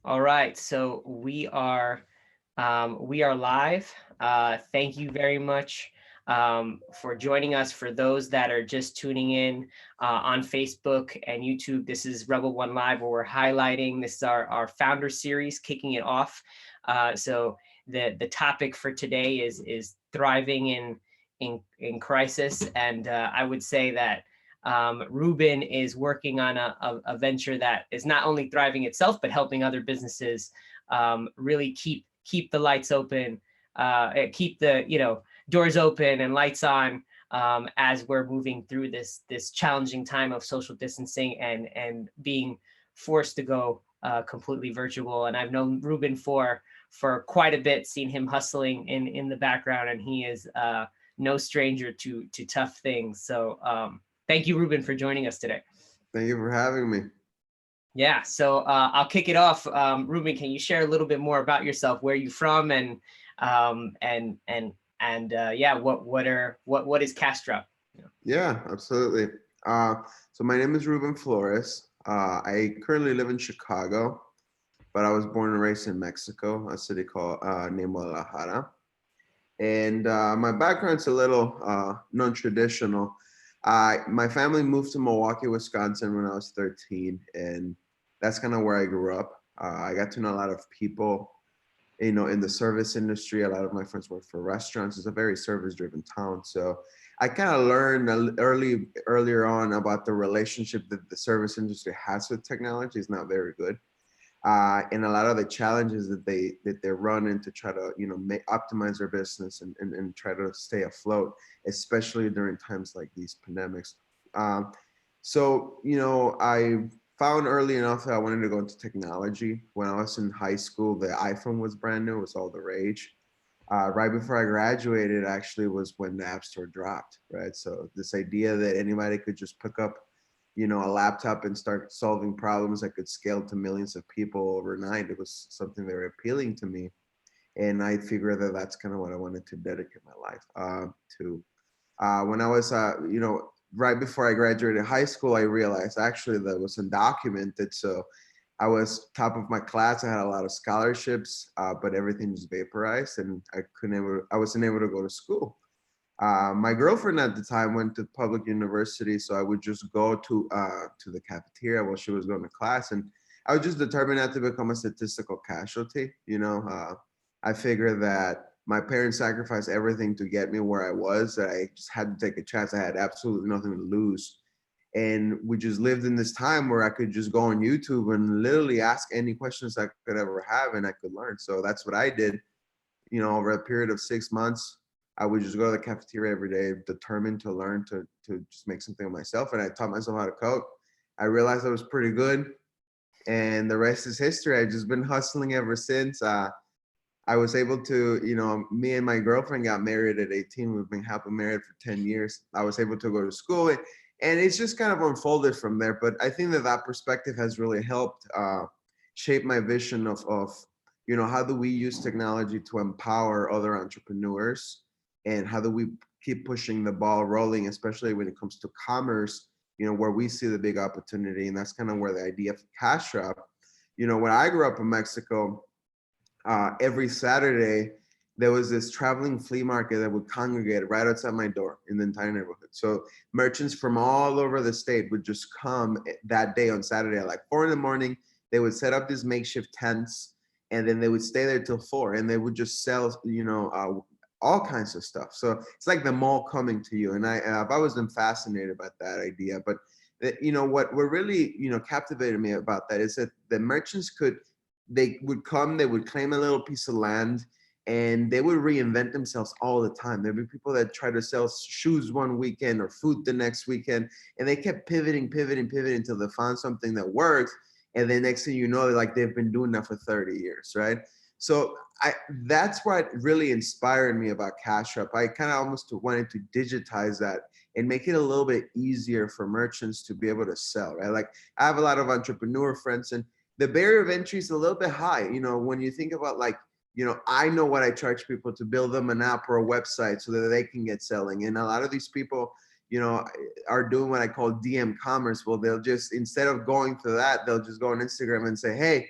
All right, so we are live. Thank you very much for joining us. For those that are just tuning in on Facebook and YouTube, this is Rebel One Live, where we're highlighting. This is our founder series, kicking it off. So the topic for today is thriving in crisis, and I would say that Ruben is working on a venture that is not only thriving itself, but helping other businesses really keep the lights open, keep the doors open and lights on as we're moving through this challenging time of social distancing and being forced to go completely virtual. And I've known Ruben for quite a bit, seen him hustling in the background, and he is no stranger to tough things. So thank you, Ruben, for joining us today. Thank you for having me. Yeah, so I'll kick it off. Ruben, can you share a little bit more about yourself, where you're from, and yeah, what is CASHDROP? Yeah, absolutely. So my name is Ruben Flores. I currently live in Chicago, but I was born and raised in Mexico, a city called named Guadalajara. And my background's a little non-traditional. My family moved to Milwaukee, Wisconsin when I was 13, and that's kind of where I grew up. I got to know a lot of people, in the service industry. A lot of my friends work for restaurants. It's a very service-driven town, so I kind of learned earlier on about the relationship that the service industry has with technology is not very good, and a lot of the challenges that they run into try to optimize their business and try to stay afloat, especially during times like these pandemics. Um, so I found early enough that I wanted to go into technology. When I was in high school, the iPhone was brand new; it was all the rage. Right before I graduated, actually, was when the App Store dropped. Right, so this idea that anybody could just pick up a laptop and start solving problems that could scale to millions of people overnight. It was something very appealing to me. And I figured that that's kind of what I wanted to dedicate my life to. When I was, right before I graduated high school, I realized actually that was undocumented. So I was top of my class. I had a lot of scholarships, but everything was vaporized, and I wasn't able to go to school. My girlfriend at the time went to public university, so I would just go to the cafeteria while she was going to class, and I was just determined not to become a statistical casualty. I figured that my parents sacrificed everything to get me where I was. That I just had to take a chance. I had absolutely nothing to lose, and we just lived in this time where I could just go on YouTube and literally ask any questions I could ever have, and I could learn. So that's what I did. Over a period of 6 months, I would just go to the cafeteria every day, determined to learn to just make something of myself. And I taught myself how to cook. I realized I was pretty good, and the rest is history. I've just been hustling ever since. I was able to, me and my girlfriend got married at 18. We've been happily married for 10 years. I was able to go to school, and it's just kind of unfolded from there. But I think that perspective has really helped shape my vision of how do we use technology to empower other entrepreneurs, and how do we keep pushing the ball rolling, especially when it comes to commerce, where we see the big opportunity. And that's kind of where the idea of cash drop, when I grew up in Mexico, every Saturday there was this traveling flea market that would congregate right outside my door in the entire neighborhood. So merchants from all over the state would just come that day on Saturday at like 4 in the morning. They would set up these makeshift tents, and then they would stay there till 4, and they would just sell, all kinds of stuff. So it's like the mall coming to you. And I've always been fascinated by that idea. But what really captivated me about that is that the merchants they would come, they would claim a little piece of land, and they would reinvent themselves all the time. There'd be people that try to sell shoes one weekend or food the next weekend, and they kept pivoting until they found something that worked. And then next thing you know, like they've been doing that for 30 years, right? So that's what really inspired me about Cash App. I kind of almost wanted to digitize that and make it a little bit easier for merchants to be able to sell, right? Like I have a lot of entrepreneur friends, and the barrier of entry is a little bit high. When you think about like, I know what I charge people to build them an app or a website so that they can get selling. And a lot of these people, are doing what I call DM commerce. Well, they'll just, instead of going to that, they'll just go on Instagram and say, hey,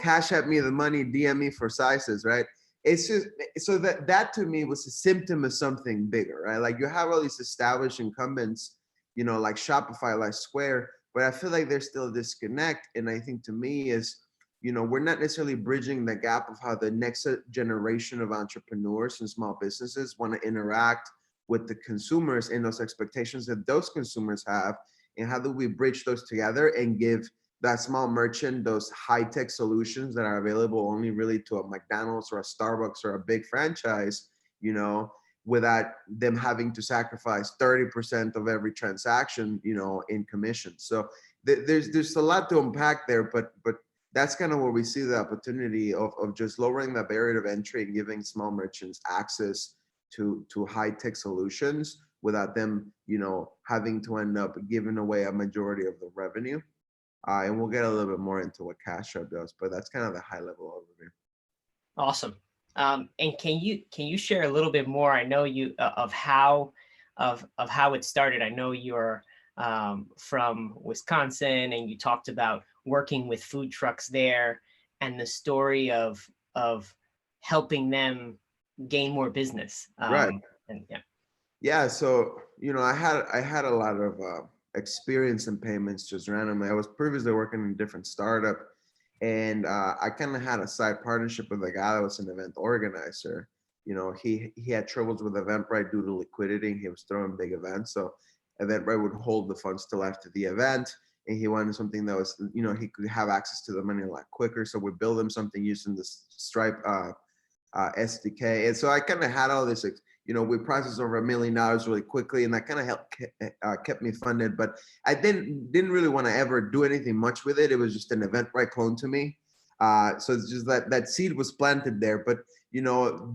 cash at me the money, DM me for sizes, right? It's just so that to me was a symptom of something bigger, right? Like you have all these established incumbents, like Shopify, like Square, but I feel like there's still a disconnect. And I think to me is, we're not necessarily bridging the gap of how the next generation of entrepreneurs and small businesses want to interact with the consumers and those expectations that those consumers have. And how do we bridge those together and give that small merchant those high-tech solutions that are available only really to a McDonald's or a Starbucks or a big franchise, without them having to sacrifice 30% of every transaction, in commission. So there's a lot to unpack there, but that's kind of where we see the opportunity of just lowering the barrier of entry and giving small merchants access to high-tech solutions without them, having to end up giving away a majority of the revenue. And we'll get a little bit more into what CASHDROP does, but that's kind of the high-level overview. Awesome. And can you share a little bit more? I know you of how it started. I know you're from Wisconsin, and you talked about working with food trucks there, and the story of helping them gain more business. Right. And yeah. Yeah. So I had a lot of experience in payments just randomly. I was previously working in a different startup, and I kind of had a side partnership with a guy that was an event organizer. He had troubles with Eventbrite due to liquidity. He was throwing big events, so Eventbrite would hold the funds till after the event, and he wanted something that was, he could have access to the money a lot quicker. So we built him something using this Stripe SDK, and so I kind of had all this. We processed over $1 million really quickly, and that kind of helped kept me funded. But I didn't really want to ever do anything much with it. It was just an Eventbrite clone to me. So it's just that seed was planted there. But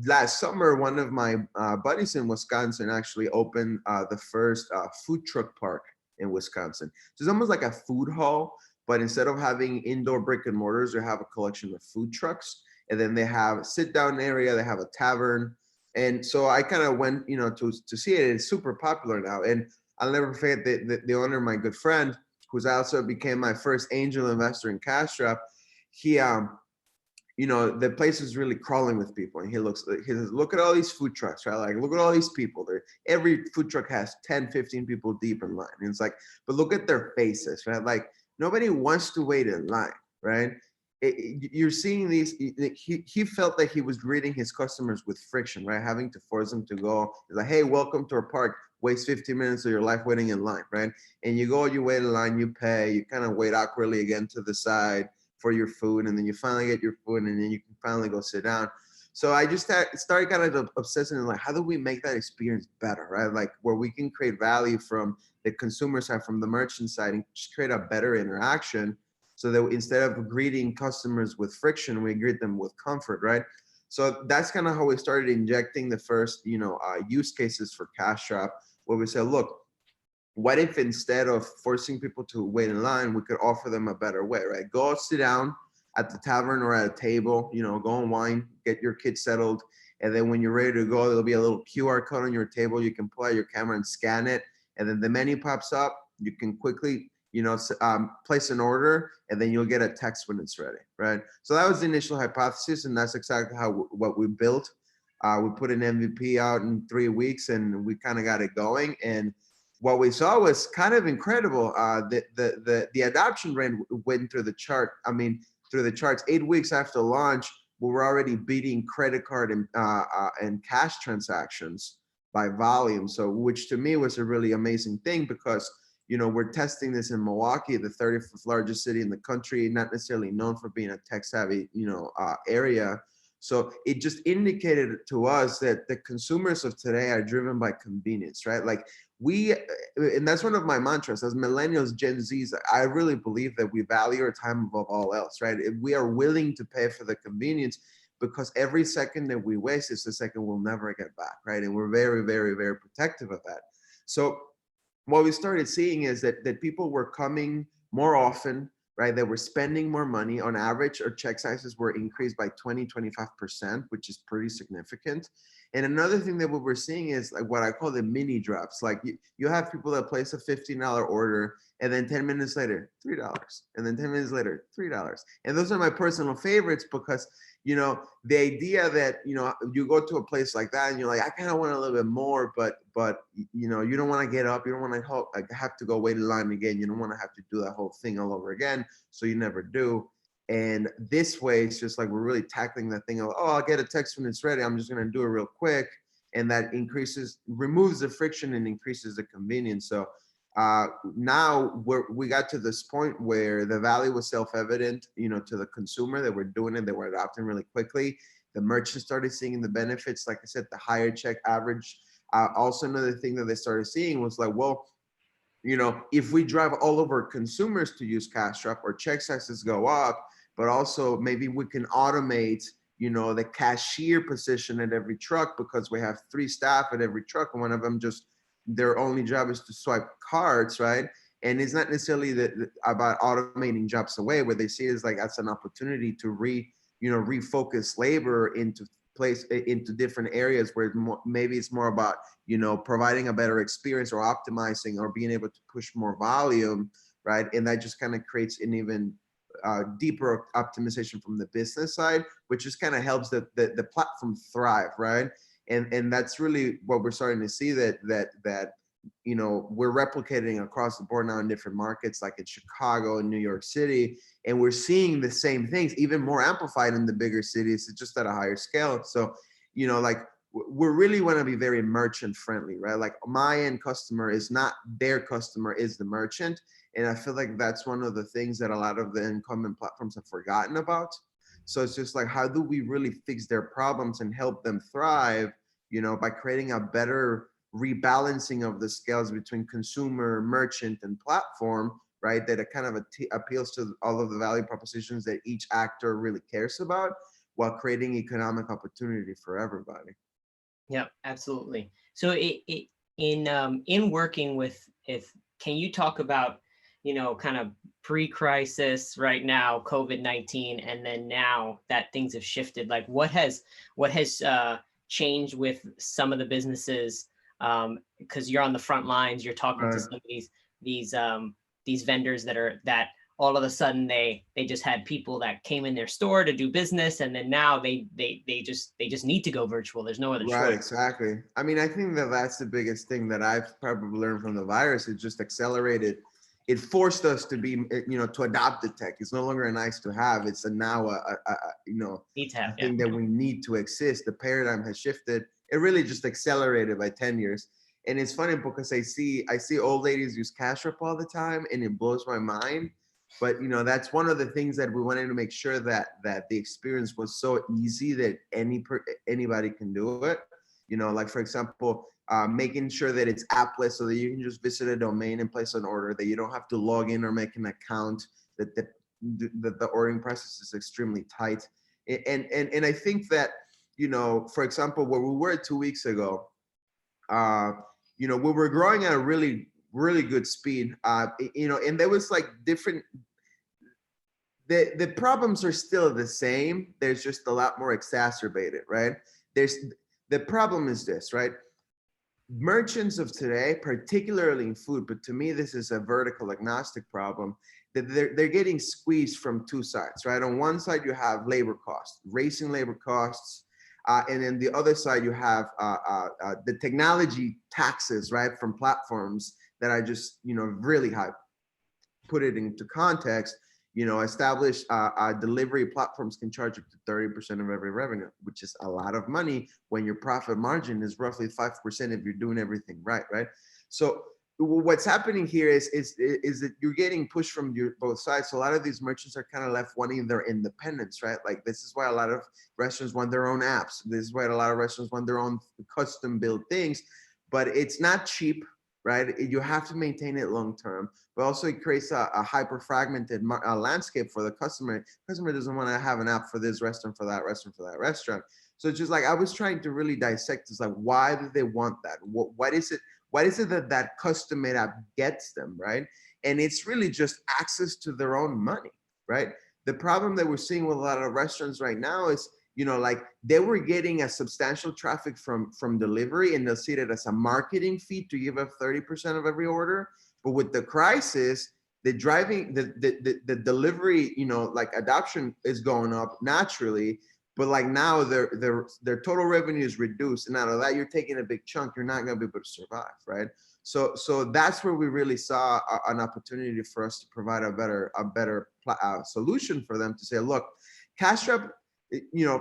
last summer, one of my buddies in Wisconsin actually opened the first food truck park in Wisconsin. So it's almost like a food hall, but instead of having indoor brick and mortars, they have a collection of food trucks, and then they have a sit-down area. They have a tavern. And so I kind of went, to see it. It's super popular now. And I'll never forget the owner, my good friend, who's also became my first angel investor in CASHDROP. He, the place is really crawling with people. And he says, look at all these food trucks, right? Like, look at all these people. Every food truck has 10, 15 people deep in line. And it's like, but look at their faces, right? Like, nobody wants to wait in line, right? You're seeing these. He felt that he was greeting his customers with friction, right? Having to force them to go. It's like, hey, welcome to our park. Waste 15 minutes of your life waiting in line, right? And you go, you wait in line, you pay, you kind of wait awkwardly again to the side for your food, and then you finally get your food, and then you can finally go sit down. So I just started kind of obsessing on, like, how do we make that experience better, right? Like, where we can create value from the consumer side, from the merchant side, and just create a better interaction. So that instead of greeting customers with friction, we greet them with comfort, right? So that's kind of how we started injecting the first, use cases for CASHDROP, where we said, look, what if instead of forcing people to wait in line, we could offer them a better way, right? Go sit down at the tavern or at a table, go and wine, get your kids settled. And then when you're ready to go, there'll be a little QR code on your table. You can pull out your camera and scan it. And then the menu pops up. You can quickly place an order, and then you'll get a text when it's ready, right? So that was the initial hypothesis, and that's exactly what we built. We put an MVP out in 3 weeks, and we kind of got it going. And what we saw was kind of incredible. The adoption rate went through the chart. Through the charts. 8 weeks after launch, we were already beating credit card and cash transactions by volume. So, which to me was a really amazing thing, because we're testing this in Milwaukee, the 35th largest city in the country, not necessarily known for being a tech-savvy, area. So it just indicated to us that the consumers of today are driven by convenience, right? Like and that's one of my mantras as millennials, Gen Zs. I really believe that we value our time above all else, right? We are willing to pay for the convenience, because every second that we waste is a second we'll never get back, right? And we're very, very, very protective of that. So what we started seeing is that people were coming more often, right? They were spending more money. On average, our check sizes were increased by 20, 25%, which is pretty significant. And another thing that what we're seeing is like what I call the mini drops. Like you have people that place a $15 order and then 10 minutes later, $3. And then 10 minutes later, $3. And those are my personal favorites because, you know, the idea that, you know, you go to a place like that and you're like, I kind of want a little bit more, but you know, you don't want to get up. You don't want to have to go wait in line again. You don't want to have to do that whole thing all over again. So you never do. And this way, it's just like we're really tackling that thing of, oh, I'll get a text when it's ready. I'm just going to do it real quick. And that removes the friction and increases the convenience. So now we got to this point where the value was self-evident, you know, to the consumer that we're doing it, that we're adopting really quickly. The merchants started seeing the benefits, like I said, the higher check average. Also, another thing that they started seeing was like, well, you know, if we drive all of our consumers to use CASHDROP, or check sizes go up, but also maybe we can automate, you know, the cashier position at every truck because we have 3 staff at every truck and one of them just, their only job is to swipe cards, right? And it's not necessarily about automating jobs away, where they see it as like that's an opportunity to refocus labor into different areas where maybe it's more about, you know, providing a better experience or optimizing or being able to push more volume, right? And that just kind of creates an even deeper optimization from the business side, which just kind of helps the platform thrive, right? And that's really what we're starting to see, that you know, we're replicating across the board now in different markets, like in Chicago and New York City, and we're seeing the same things, even more amplified in the bigger cities. It's just at a higher scale. So, you know, like we really want to be very merchant friendly, right? Like my end customer is not their customer, is the merchant. And I feel like that's one of the things that a lot of the incumbent platforms have forgotten about. So it's just like, how do we really fix their problems and help them thrive, you know, by creating a better rebalancing of the scales between consumer, merchant, and platform, right? That it kind of appeals to all of the value propositions that each actor really cares about, while creating economic opportunity for everybody. Yeah, absolutely. So in working with, if can you talk about, you know, kind of pre-crisis right now, COVID-19, and then now that things have shifted, like what has changed with some of the businesses? Because you're on the front lines, you're talking to Right. some of these vendors that all of a sudden they just had people that came in their store to do business, and then now they just need to go virtual. There's no other Right, choice. exactly. I mean, I think that that's the biggest thing that I've probably learned from the virus. It just accelerated. It forced us to be, you know, to adopt the tech. It's no longer a nice to have. It's now you know, Need to have, a yeah. thing that we need to exist. The paradigm has shifted. It really just accelerated by 10 years. And it's funny because I see old ladies use CashUp all the time, and it blows my mind. But you know, that's one of the things that we wanted to make sure that the experience was so easy that anybody can do it. You know, like for example, making sure that it's appless so that you can just visit a domain and place an order, that you don't have to log in or make an account, that the ordering process is extremely tight. And I think that, you know, for example, where we were 2 weeks ago, uh, you know, we were growing at a really good speed, you know, and there was like different, the problems are still the same. There's just a lot more exacerbated, right? There's the problem is this, right? Merchants of today, particularly in food, but to me this is a vertical agnostic problem, that they're getting squeezed from 2 sides, right? On one side you have labor costs, racing labor costs, and then the other side you have the technology taxes, right, from platforms that are just, you know, really high. Put it into context, you know, established delivery platforms can charge up to 30% of every revenue, which is a lot of money when your profit margin is roughly 5% if you're doing everything right, right? So what's happening here is that you're getting pushed from both sides. So a lot of these merchants are kind of left wanting their independence, right? Like this is why a lot of restaurants want their own apps. This is why a lot of restaurants want their own custom built things, but it's not cheap, right? You have to maintain it long term, but also it creates a hyper fragmented landscape for the customer. The customer doesn't want to have an app for this restaurant, for that restaurant, for that restaurant. So it's just like, I was trying to really dissect, it's like, why do they want that? What is it? What is it that custom made app gets them, right? And it's really just access to their own money, right? The problem that we're seeing with a lot of restaurants right now like they were getting a substantial traffic from delivery, and they'll see it as a marketing fee to give up 30% of every order. But with the crisis, the delivery, like adoption is going up naturally. But like now their total revenue is reduced, and out of that you're taking a big chunk. You're not going to be able to survive, right? So that's where we really saw an opportunity for us to provide a better solution for them to say, look, CashDrop,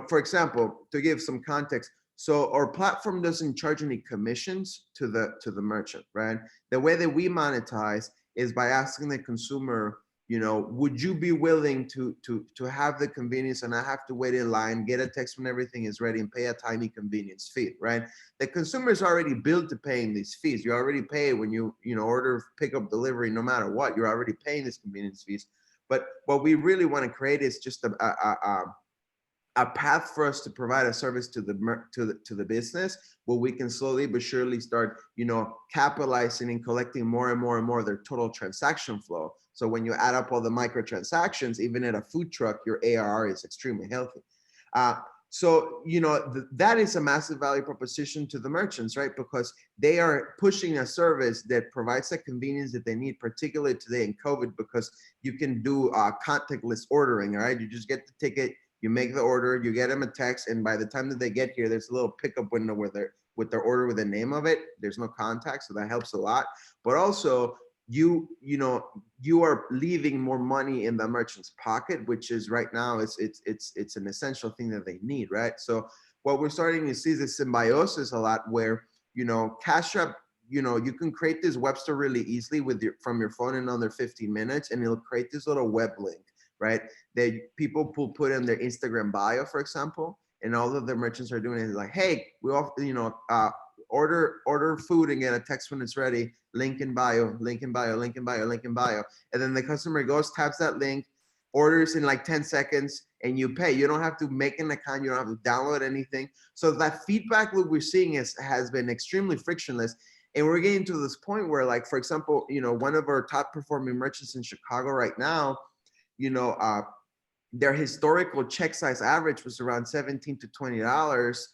for example, to give some context, so our platform doesn't charge any commissions to the merchant, right? The way that we monetize is by asking the consumer, would you be willing to have the convenience and not have to wait in line, get a text when everything is ready, and pay a tiny convenience fee, right? The consumer is already billed to paying these fees. You already pay when you order, pick up, delivery, no matter what. You're already paying these convenience fees. But what we really want to create is just a path for us to provide a service to the business, where we can slowly but surely start, capitalizing and collecting more and more and more of their total transaction flow. So when you add up all the microtransactions, even at a food truck, your ARR is extremely healthy. So, that is a massive value proposition to the merchants, right? Because they are pushing a service that provides the convenience that they need, particularly today in COVID, because you can do contactless ordering, all right? You just get the ticket, you make the order, you get them a text, and by the time that they get here, there's a little pickup window where they're with their order with the name of it. There's no contact, so that helps a lot. But also, you are leaving more money in the merchant's pocket, which is right now it's an essential thing that they need, right? So what we're starting to see is this symbiosis a lot, where CashDrop, you can create this web store really easily from your phone in under 15 minutes, and it'll create this little web link, right? That people will put in their Instagram bio, for example, and all of the merchants are doing it is like, hey, we offer, order food and get a text when it's ready. Link in bio, link in bio, link in bio, link in bio. And then the customer goes, taps that link, orders in like 10 seconds, and you pay. You don't have to make an account. You don't have to download anything. So that feedback loop we're seeing has been extremely frictionless. And we're getting to this point where, like, for example, one of our top performing merchants in Chicago right now, their historical check size average was around $17 to $20,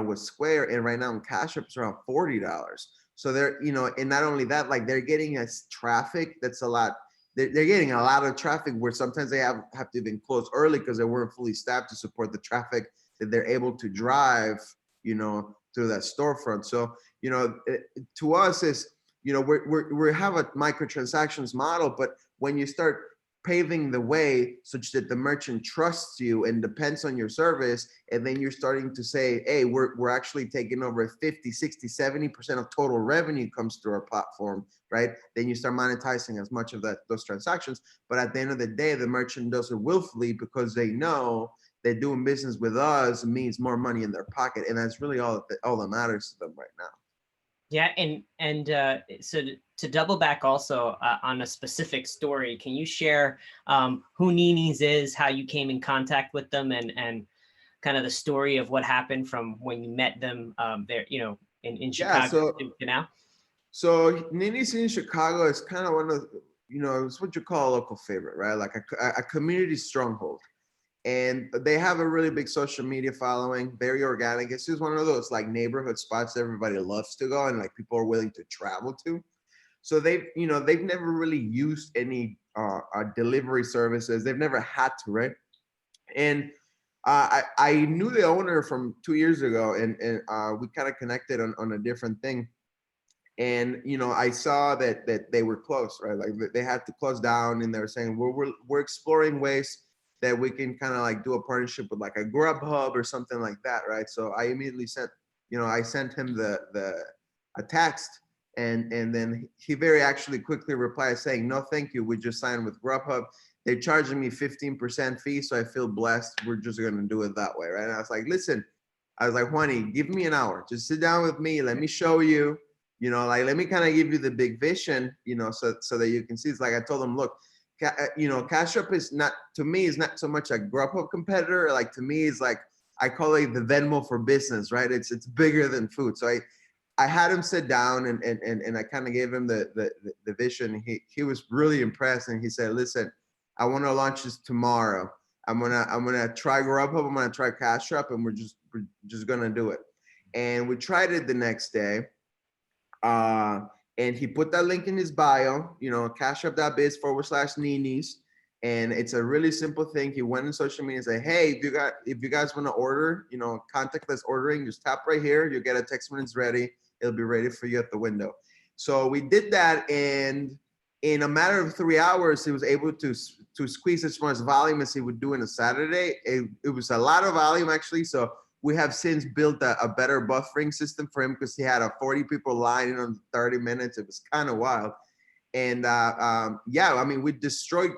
with Square, and right now in CashDrop it's around $40. So they're, and not only that, like they're getting us traffic that's a lot. They're getting a lot of traffic where sometimes they have to even close early because they weren't fully staffed to support the traffic that they're able to drive, through that storefront. So, to us is, we have a microtransactions model, but when you start paving the way such that the merchant trusts you and depends on your service, and then you're starting to say, hey, we're actually taking over 50, 60, 70% of total revenue comes through our platform, right? Then you start monetizing as much of those transactions. But at the end of the day, the merchant does it willfully because they know that doing business with us means more money in their pocket, and that's really all that matters to them right now. Yeah, and so to double back also on a specific story, can you share who Nini's is, how you came in contact with them, and kind of the story of what happened from when you met them there, in Chicago to now? So Nini's in Chicago is kind of one of, it's what you call a local favorite, right? Like a community stronghold. And they have a really big social media following, very organic. It's just one of those like neighborhood spots that everybody loves to go and like people are willing to travel to. So they've never really used any delivery services. They've never had to, right? And I knew the owner from 2 years ago, and we kind of connected on a different thing. And I saw that they were close, right? Like they had to close down, and they were saying we're exploring ways that we can kind of like do a partnership with like a Grubhub or something like that, right? So I immediately sent him a text, and then he very actually quickly replied saying, no, thank you. We just signed with Grubhub. They're charging me 15% fee, so I feel blessed. We're just gonna do it that way, right? And I was like, listen, Juani, give me an hour. Just sit down with me. Let me show you. Let me kind of give you the big vision, so that you can see. It's like I told him, look, CashDrop is not so much a Grubhub competitor. Like to me, it's like I call it the Venmo for business, right? It's bigger than food. So I had him sit down and I kind of gave him the vision. He was really impressed, and he said, listen, I want to launch this tomorrow. I'm gonna try Grubhub. I'm gonna try CashDrop, and we're just gonna do it. And we tried it the next day. Uh, and he put that link in his bio, cashup.biz/Ninis. And it's a really simple thing. He went in social media and said, hey, if you guys want to order, contactless ordering, just tap right here. You'll get a text when it's ready. It'll be ready for you at the window. So we did that, and in a matter of 3 hours, he was able to squeeze as much volume as he would do in a Saturday. It was a lot of volume, actually. So we have since built a better buffering system for him, because he had 40 people lining on 30 minutes. It was kind of wild. And yeah, I mean, we destroyed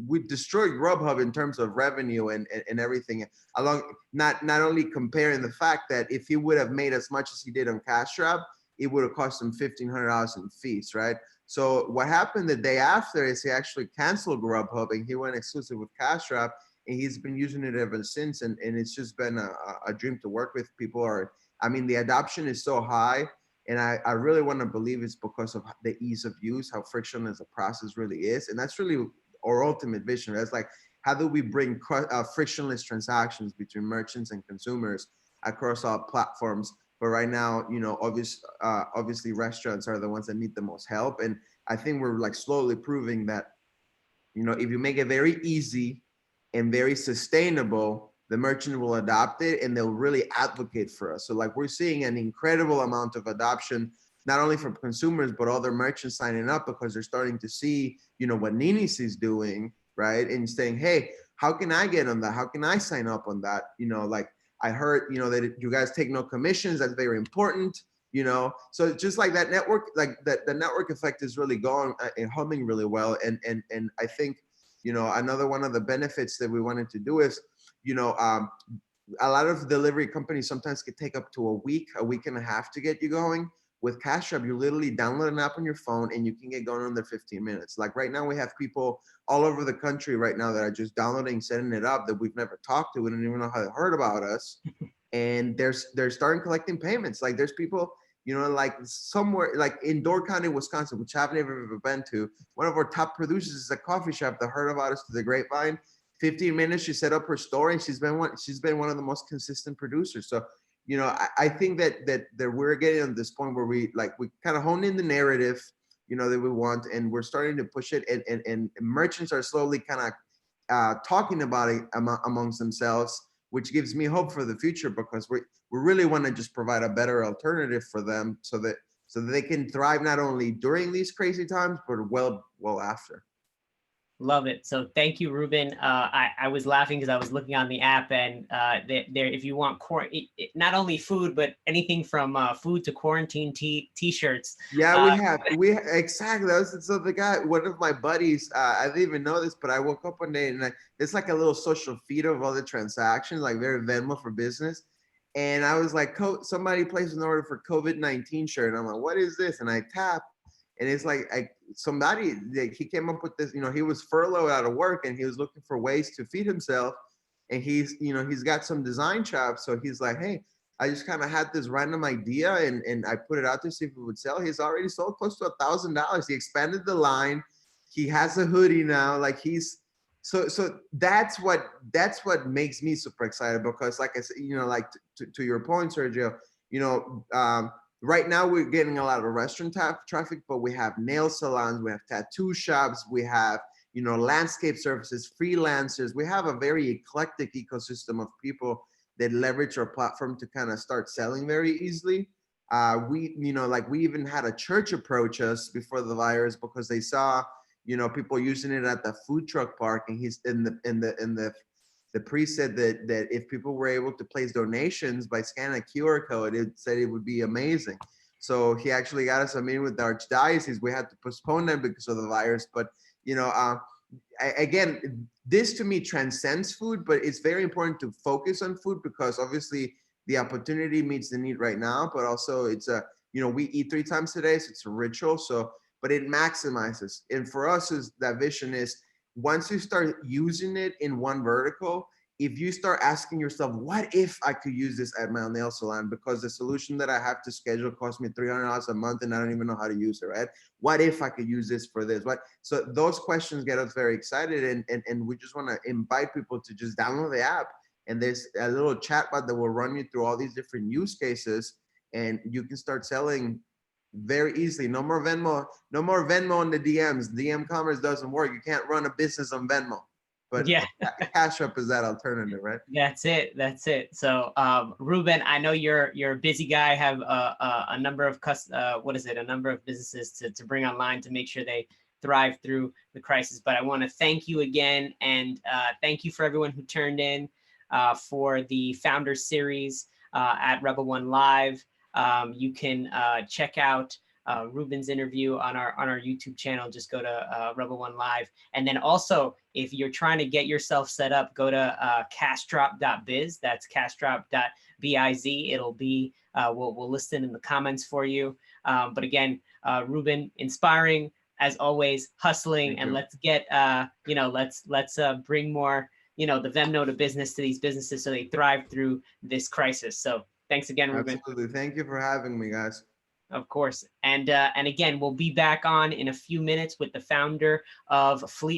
Grubhub in terms of revenue and everything. Along, not only comparing the fact that if he would have made as much as he did on CashDrop, it would have cost him $1,500 in fees, right? So what happened the day after is he actually canceled Grubhub and he went exclusive with CashDrop, and he's been using it ever since. And it's just been a dream to work with. I mean, the adoption is so high, and I really want to believe it's because of the ease of use, how frictionless the process really is. And that's really our ultimate vision. That's like, how do we bring frictionless transactions between merchants and consumers across all platforms? But right now, obviously restaurants are the ones that need the most help. And I think we're like slowly proving that, if you make it very easy and very sustainable, the merchant will adopt it and they'll really advocate for us. So like, we're seeing an incredible amount of adoption, not only from consumers, but other merchants signing up, because they're starting to see, what Ninis is doing, right? And saying, hey, how can I get on that? How can I sign up on that? Like, I heard, that you guys take no commissions. That's very important, So just like that network, like that, the network effect is really going and humming really well. And I think, another one of the benefits that we wanted to do is, a lot of delivery companies sometimes can take up to a week and a half to get you going. With CashDrop, you literally download an app on your phone and you can get going under 15 minutes. Like right now, we have people all over the country right now that are just downloading, setting it up, that we've never talked to. We don't even know how they heard about us. And they're starting collecting payments. Like there's people, like somewhere like in Door County, Wisconsin, which I've never been to. One of our top producers is a coffee shop that heard about us through the grapevine. 15 minutes, she set up her store, and she's been one of the most consistent producers. So, I think that we're getting to this point where we kind of hone in the narrative, that we want, and we're starting to push it, and merchants are slowly kind of talking about it amongst themselves, which gives me hope for the future, because we really want to just provide a better alternative for them, so that they can thrive not only during these crazy times, but well after. Love it. So thank you, Ruben. I was laughing because I was looking on the app, and there, if you want not only food, but anything from food to quarantine t-shirts. Yeah, we exactly. So the guy, one of my buddies, I didn't even know this, but I woke up one day and it's like a little social feed of all the transactions, like very Venmo for business. And I was like, somebody placed an order for COVID-19 shirt. And I'm like, what is this? And I tap, and it's like he came up with this. He was furloughed out of work, and he was looking for ways to feed himself. And he's got some design chops, so he's like, hey, I just kind of had this random idea, and I put it out to see if it would sell. He's already sold close to $1,000. He expanded the line. He has a hoodie now. Like so that's what makes me super excited, because like I said, like to your point, Sergio, right now we're getting a lot of restaurant traffic, but we have nail salons, we have tattoo shops, we have, landscape services, freelancers. We have a very eclectic ecosystem of people that leverage our platform to kind of start selling very easily. We even had a church approach us before the virus, because they saw, people using it at the food truck park, and he's the priest said that if people were able to place donations by scanning a QR code, it said it would be amazing. So he actually got us a meeting with the archdiocese. We had to postpone them because of the virus. But, again, this to me transcends food, but it's very important to focus on food, because obviously the opportunity meets the need right now, but also it's we eat 3 times a day, so it's a ritual. So, but it maximizes. And for us, that vision is, once you start using it in one vertical, if you start asking yourself, what if I could use this at my nail salon, because the solution that I have to schedule costs me $300 a month and I don't even know how to use it, right? What if I could use this for this? What? So those questions get us very excited, and we just want to invite people to just download the app, and there's a little chatbot that will run you through all these different use cases, and you can start selling very easily. No more Venmo, no more Venmo in the DMs. DM commerce doesn't work. You can't run a business on Venmo. But Yeah. CashDrop is that alternative, right? That's it. That's it. So, Ruben, I know you're a busy guy. Have a number of a number of businesses to bring online to make sure they thrive through the crisis. But I want to thank you again, and thank you for everyone who turned in for the Founder Series at Rebel One Live. You can check out Ruben's interview on our YouTube channel. Just go to Rebel One Live. And then also, if you're trying to get yourself set up, go to cashdrop.biz. That's cashdrop.biz. It'll be, we'll list it in the comments for you. But again, Ruben, inspiring as always, hustling, and let's get, let's bring more, the Venmo to business to these businesses so they thrive through this crisis. So thanks again, Ruben. Absolutely. Thank you for having me, guys. Of course. And again, we'll be back on in a few minutes with the founder of Fleet